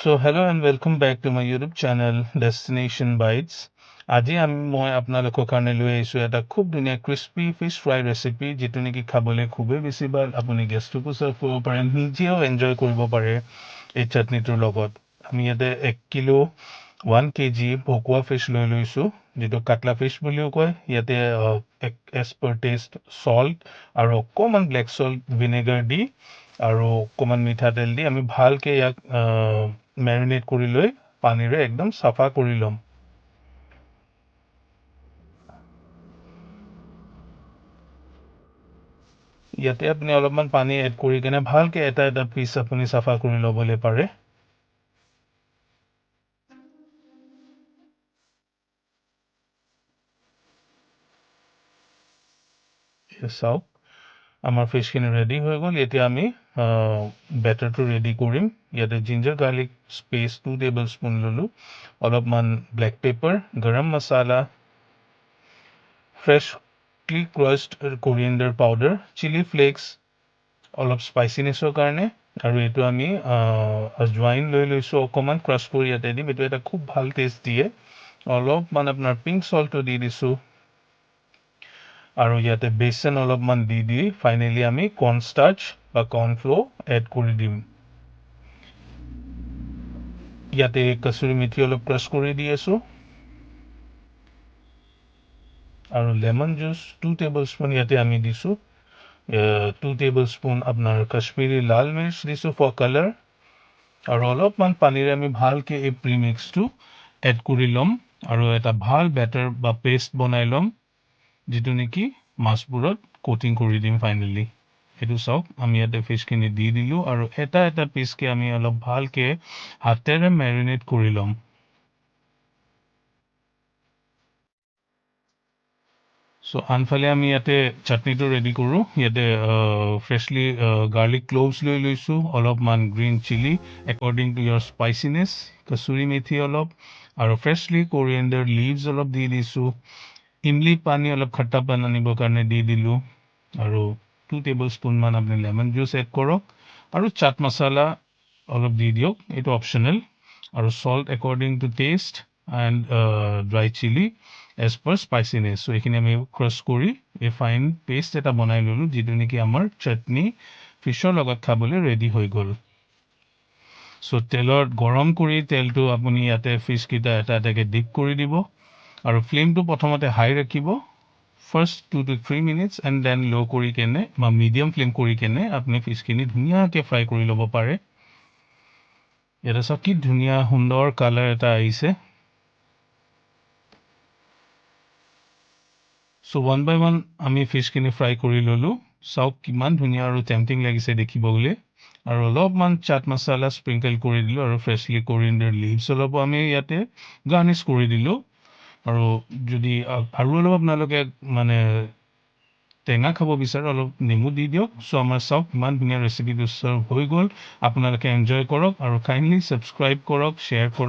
So hello and welcome back to my YouTube channel Destination Bites. আজি মই আপোনালোকৰ কাৰণে লৈ আহিছোঁ এটা খুব ধুনীয়া ক্ৰিস্পি ফিশ ফ্ৰাই ৰেচিপি যেটো নেকি খাবলৈ খুবেই বেছি ভাল আপুনি গেষ্টকো সাৰ্ভ কৰিব পাৰে নিজেও এনজয় কৰিব পাৰে এই চাটনিটোৰ লগত আমি ইয়াতে 1 কিলো 1 কেজি ভকুৱা ফিশ লৈ লৈছোঁ যেটো কাটলা ফিশ বুলিও কয় ইয়াতে as per taste salt আৰু অকমান black salt vinegar দি আৰু অকমান মিঠাতেল দি আমি ভালকে ইয়াক মেৰিনেট কৰি লৈ পানীৰে একদম সাফা কৰি লম ইয়াতে আপুনি অলপমান পানী এড কৰি কেনে ভালকে এটা এটা পিস আপুনি সাফা কৰি লবলৈ পাৰে চাওক আমাৰ ফিশখিনি ৰেডি হৈ গ'ল এতিয়া আমি বেটাৰটো ৰেডি কৰিম ইয়াতে জিঞ্জাৰ গাৰ্লিক পেষ্ট 2 টেবলস্পুন ললো অলপমান ব্লেক পেপাৰ গৰম মছলা freshly crushed coriander powder chili flakes অলপ স্পাইচিনেছৰ কাৰণে আৰু এটো আমি আজৱাইন লৈ লৈছো অকমান ক্ৰাশ কৰি ইয়াতে দিম এটো এটা খুব ভাল টেষ্ট দিয়ে অলপমান আপোনাৰ পিংক সল্টটো দি দিছো আৰু ইয়াতে বেসন অলপমান দি ফাইনালি আমি কৰ্ন স্টাৰ্চ বা কৰ্ন ফ্লোৰ এড কৰি দিম ইয়াতে কসুৰি মেথি অলপ ক্ৰাশ কৰি দি আছো আৰু লেমন জুস 2 টেবলস্পুন ইয়াতে আমি দিছো 2 টেবলস্পুন আপোনাৰ কাশ্মীৰী লাল মিৰ্চ দিছো ফৰ কালাৰ আৰু অলপমান পানীৰে আমি ভালকে এই প্ৰিমিক্সটো এড কৰি লম আৰু এটা ভাল বেটাৰ বা পেষ্ট বনাই লম যেটো নেকি মাছবোৰত কোটিং কৰি দিম ফাইনালি এটো চাওক আমি ইয়াতে ফিশখিনি দি দিলো আৰু এটা এটা পিসকে আমি অলপ ভালকে হাতেৰে মেৰিনেট কৰি লম So আনফালে আমি ইয়াতে চাটনিটো ৰেডি কৰো ইয়াতে ফ্ৰেশলি গাৰ্লিক ক্লোভস লৈ লৈছো অলপমান green chilli according to your spiciness kasuri methi অলপ আৰু ফ্ৰেশলি কোৰিয়েণ্ডাৰ লিভস অলপ দি দিছো ইমলি পানী অলপ খট্টাপন আনিবৰ কাৰণে দি দিলো আৰু 2 টেবলস্পুন মান আপুনি লেমন জুস এড কৰক আৰু চাট মছলা অলপ দি দিয়ক এটো অপচনেল আৰু salt according to taste and dry chili as per spiciness so এখিনি আমি ক্ৰাশ কৰি এ ফাইন পেষ্ট এটা বনাই ললো যেটো নেকি আমাৰ চাটনি ফিশৰ লগত খাবলৈ ৰেডি হৈ গল সো তেলৰ গৰম কৰি তেলটো আপুনি ইয়াতে ফিশ কিটা এটা এটাকে ডিপ কৰি দিব আৰু ফ্লেমটো প্ৰথমতে হাই ৰাখিব first 2 to 3 minutes and then low কৰি কেনে বা মিডিয়াম ফ্লেম কৰি কেনে আপুনি ফিশখিনি ধুনিয়াকে ফ্ৰাই কৰি লব পাৰে এটা সব কি ধুনিয়া সুন্দৰ কালাৰ এটা আইছে So one by one আমি ফিশখিনি ফ্ৰাই কৰি ললো চাওক কিমান ধুনিয়া আৰু টেম্পটিং লাগিছে দেখিবলৈ আৰু অলপমান চাট মছলা স্প্ৰিংকল কৰি দিলো আৰু ফ্ৰেশলি কোৰিয়েণ্ডাৰ লিভস অলপ আমি ইয়াতে গাৰ্নিশ কৰি দিলো আৰু যদি আৰু অলপ আপোনালোকে মানে টেঙা খাব বিচাৰে অলপ নেমু দি দিয়ক সো আমাৰ চাওক কিমান ধুনিয়া ৰেচিপিটো সাৰ্ভ হৈ গল আপোনালোকে এনজয় কৰক আৰু কাইন্ডলি সাবস্ক্ৰাইব কৰক শেয়াৰ কৰক